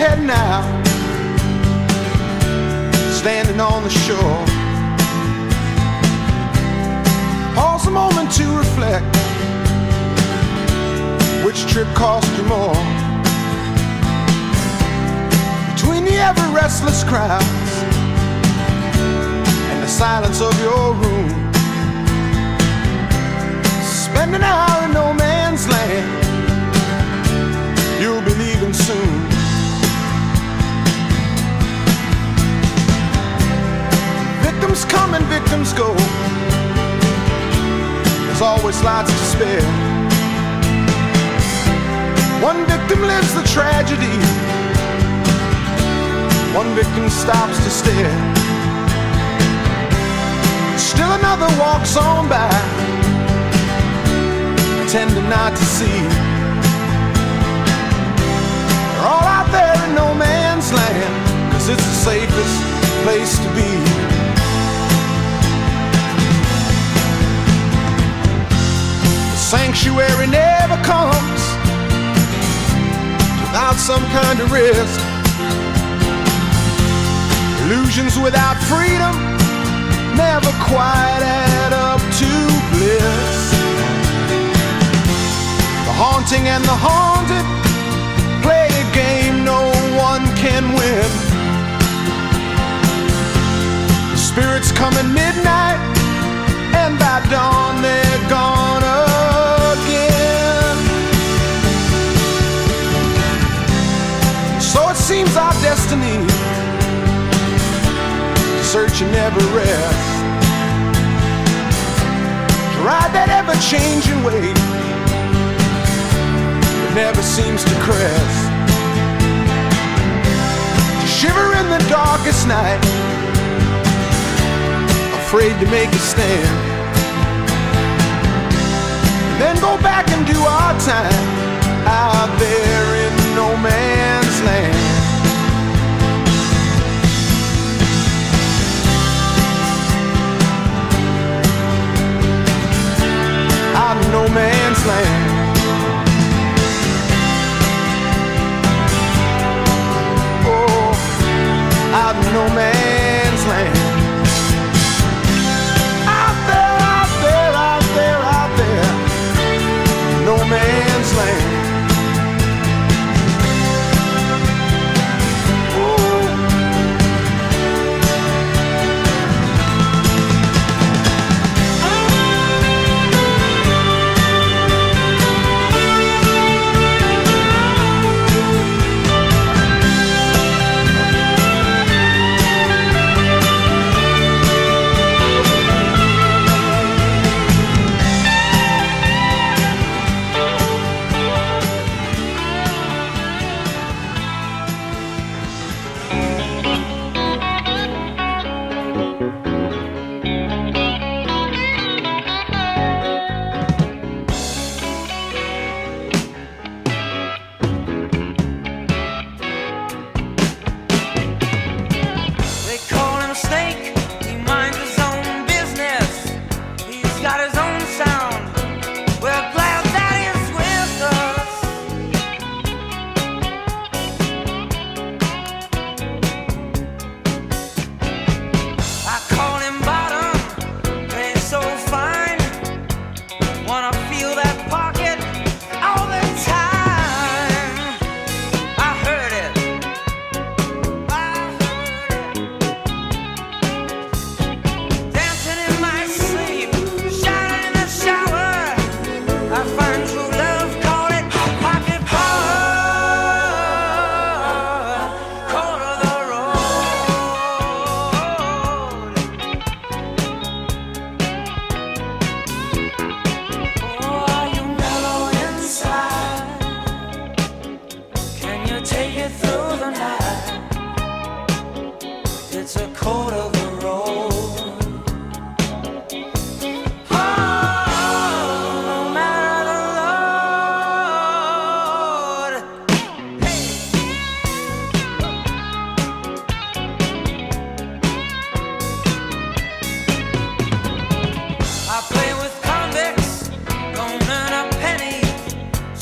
heading out, standing on the shore. Pause a moment to reflect, which trip cost you more? Between the ever restless crowds and the silence of your room, spend an hour in no man's land, you'll be leaving soon. Victims come and victims go, there's always lots to spare. One victim lives the tragedy, one victim stops to stare. Still another walks on by, pretending not to see. They're all out there in no man's land, 'cause it's the safest place to be. The sanctuary never comes without some kind of risk. Illusions without freedom never quite add up to bliss. The haunting and the haunted play a game no one can win. The spirits come at midnight, and by dawn they're gone again. So it seems our destiny, search and never rest, to ride that ever-changing wave that never seems to crest, to shiver in the darkest night, afraid to make a stand, and then go back and do our time out there in no man's land. Out in no man's land. Oh, out in no man's land. Out there, out there, out there, out there, no man's land.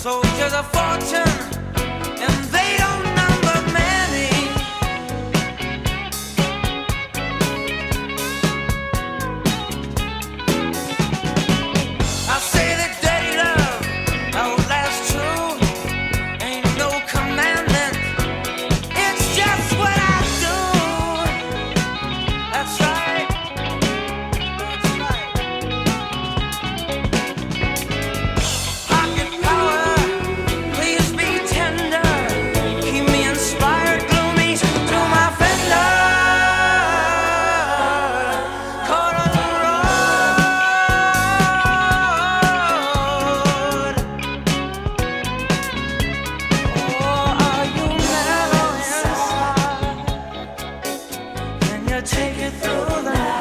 Soldiers of fortune, and they don't number men. take you through the night.